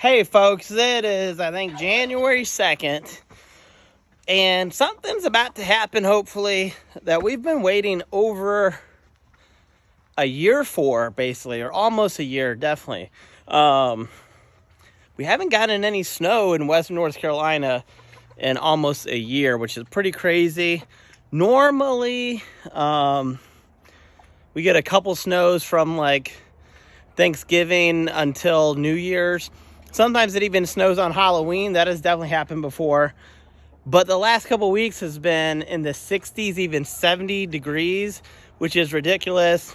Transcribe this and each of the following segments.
Hey folks, it is, I think, January 2nd, and something's about to happen, hopefully, that we've been waiting over a year for, basically, or almost a year, definitely. We haven't gotten any snow in western North Carolina in almost a year, which is pretty crazy. Normally, we get a couple snows from, like, Thanksgiving until New Year's. Sometimes it even snows on Halloween. That has definitely happened before. But the last couple weeks has been in the 60s, even 70 degrees, which is ridiculous.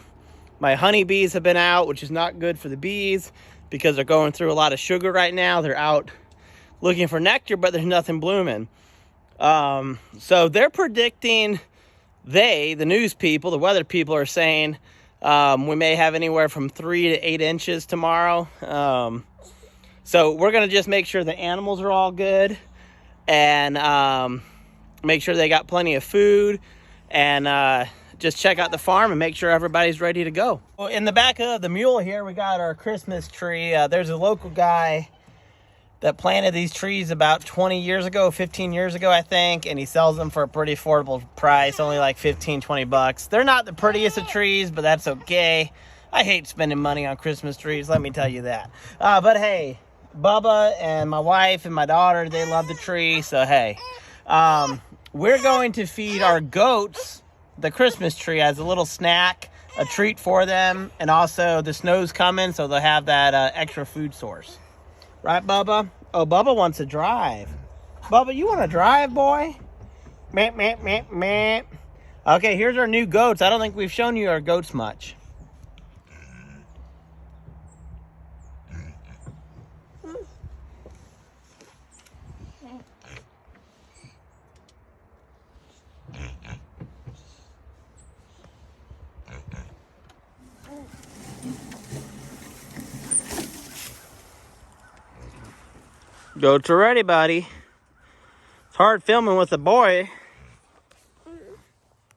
My honeybees have been out, which is not good for the bees because they're going through a lot of sugar right now. They're out looking for nectar, but there's nothing blooming. So they're predicting, the news people, the weather people are saying we may have anywhere from 3 to 8 inches tomorrow. So we're going to just make sure the animals are all good and make sure they got plenty of food and just check out the farm and make sure everybody's ready to go. Well, in the back of the mule here, we got our Christmas tree. There's a local guy that planted these trees about 20 years ago, 15 years ago, I think, and he sells them for a pretty affordable price, only like 15, 20 bucks. They're not the prettiest of trees, but that's okay. I hate spending money on Christmas trees, let me tell you that. But hey, Bubba and my wife and my daughter, they love the tree, so hey. We're going to feed our goats the Christmas tree as a little snack, a treat for them, and also the snow's coming, so they'll have that extra food source. Right, Bubba? Oh, Bubba wants to drive. Bubba, you want to drive, boy? Meh, meh, meh, meh. Okay, here's our new goats. I don't think we've shown you our goats much. Goats are ready, buddy. It's hard filming with a boy.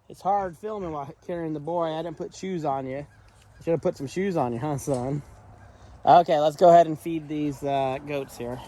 It's hard filming while carrying the boy. I didn't put shoes on you. Should have put some shoes on you, huh, son? Okay, let's go ahead and feed these goats here.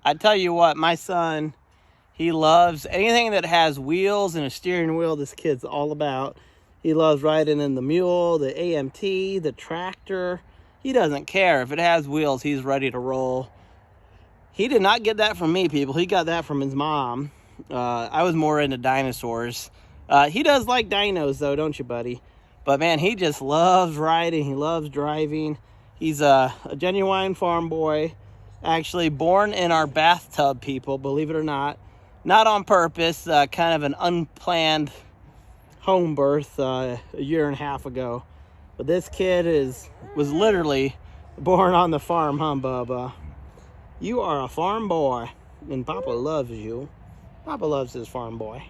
I tell you what, my son, he loves anything that has wheels and a steering wheel. This kid's all about. He loves riding in the mule, the AMT, the tractor. He doesn't care. If it has wheels, he's ready to roll. He did not get that from me, people. He got that from his mom. I was more into dinosaurs. He does like dinos, though, don't you, buddy? But, man, he just loves riding. He loves driving. He's a genuine farm boy. Actually born in our bathtub, people, believe it or not. Not on purpose, kind of an unplanned home birth a year and a half ago. But this kid was literally born on the farm, huh, Bubba? You are a farm boy, and Papa loves you. Papa loves his farm boy.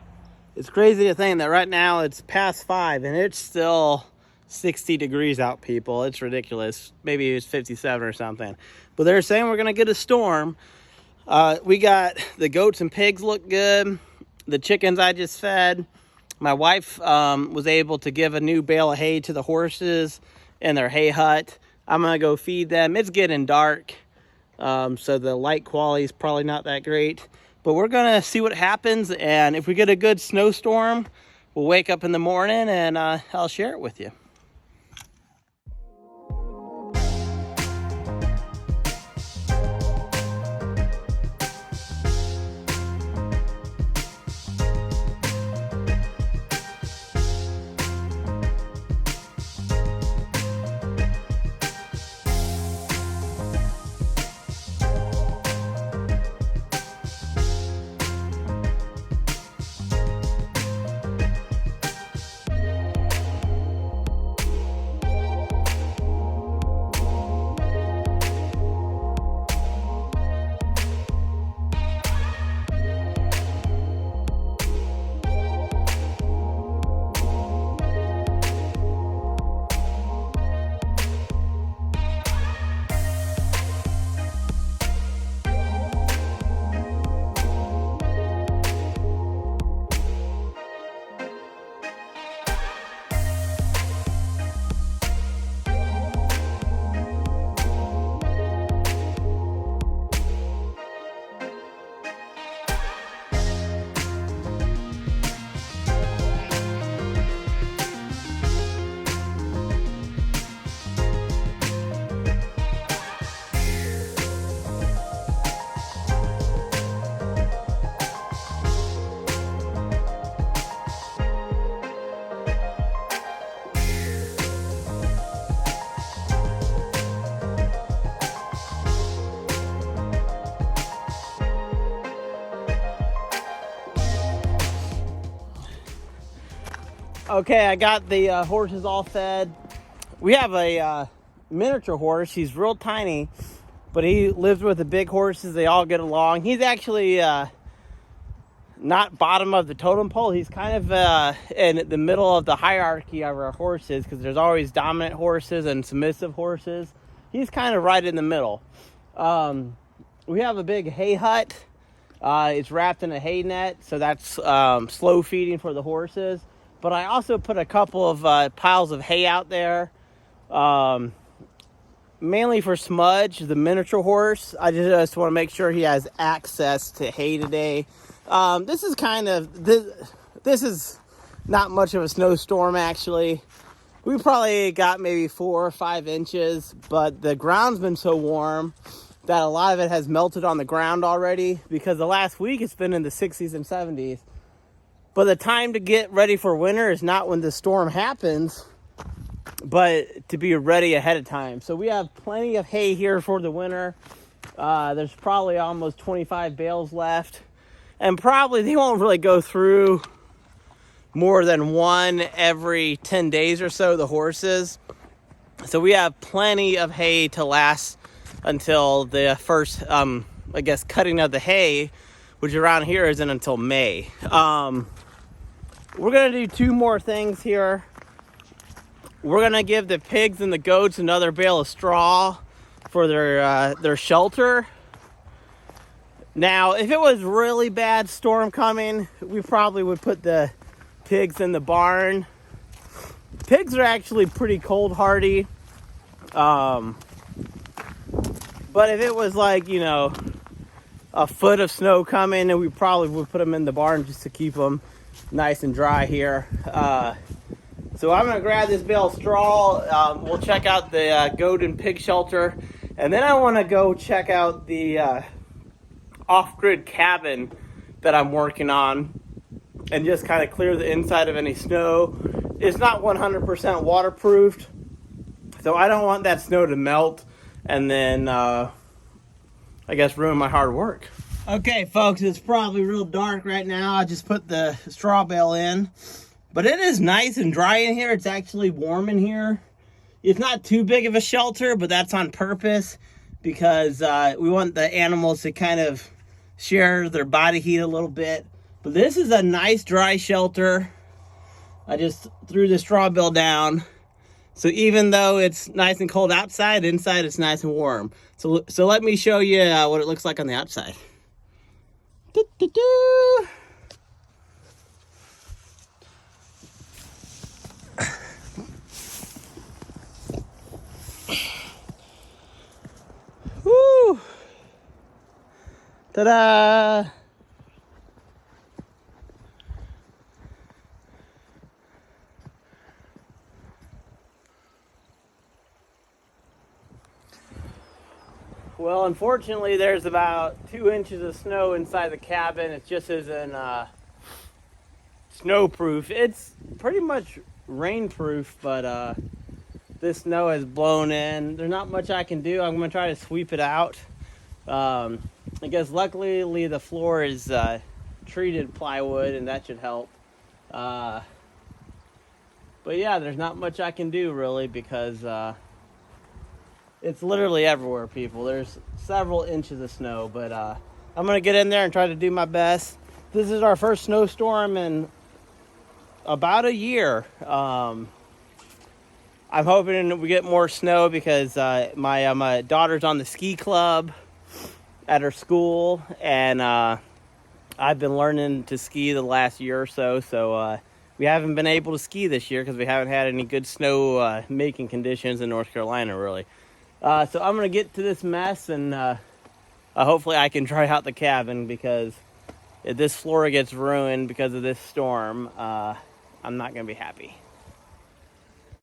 It's crazy to think that right now it's past 5, and it's still 60 degrees out, people. It's ridiculous. Maybe it's 57 or something. But they're saying we're going to get a storm. We got the goats and pigs look good. The chickens I just fed. My wife was able to give a new bale of hay to the horses in their hay hut. I'm going to go feed them. It's getting dark, so the light quality is probably not that great. But we're going to see what happens. And if we get a good snowstorm, we'll wake up in the morning and I'll share it with you. Okay, I got the horses all fed. We have a miniature horse. He's real tiny, but he lives with the big horses. They all get along. He's actually not bottom of the totem pole. He's kind of in the middle of the hierarchy of our horses, because there's always dominant horses and submissive horses. He's kind of right in the middle. We have a big hay hut. It's wrapped in a hay net, so that's slow feeding for the horses. But I also put a couple of piles of hay out there, mainly for Smudge, the miniature horse. I just want to make sure he has access to hay today. This is not much of a snowstorm, actually. We probably got maybe 4 or 5 inches, but the ground's been so warm that a lot of it has melted on the ground already, because the last week it's been in the 60s and 70s. But the time to get ready for winter is not when the storm happens, but to be ready ahead of time. So we have plenty of hay here for the winter. There's probably almost 25 bales left. And probably they won't really go through more than one every 10 days or so, the horses. So we have plenty of hay to last until the first, I guess, cutting of the hay, which around here isn't until May. We're going to do 2 more things here. We're going to give the pigs and the goats another bale of straw for their shelter. Now, if it was really bad storm coming, we probably would put the pigs in the barn. Pigs are actually pretty cold hardy. But if it was like, you know, a foot of snow coming, and we probably would put them in the barn just to keep them nice and dry here. So I'm going to grab this bale of straw. We'll check out the goat and pig shelter. And then I want to go check out the off-grid cabin that I'm working on and just kind of clear the inside of any snow. It's not 100% waterproofed, so I don't want that snow to melt and then, I guess, ruin my hard work. Okay, folks, it's probably real dark right now. I just put the straw bale in. But it is nice and dry in here. It's actually warm in here. It's not too big of a shelter, but that's on purpose because we want the animals to kind of share their body heat a little bit. But this is a nice dry shelter. I just threw the straw bale down. So even though it's nice and cold outside, inside it's nice and warm. So let me show you what it looks like on the outside. Do-do-do. Woo! Ta-da! Well, unfortunately, there's about 2 inches of snow inside the cabin. It just isn't snowproof. It's pretty much rainproof, but this snow has blown in. There's not much I can do. I'm going to try to sweep it out. I guess luckily the floor is treated plywood, and that should help. But yeah, there's not much I can do really because it's literally everywhere, people. There's several inches of snow, but I'm going to get in there and try to do my best. This is our first snowstorm in about a year. I'm hoping we get more snow because my daughter's on the ski club at her school, and I've been learning to ski the last year or so, so we haven't been able to ski this year because we haven't had any good snow making conditions in North Carolina, really. So I'm going to get to this mess, and hopefully I can dry out the cabin, because if this floor gets ruined because of this storm, I'm not going to be happy.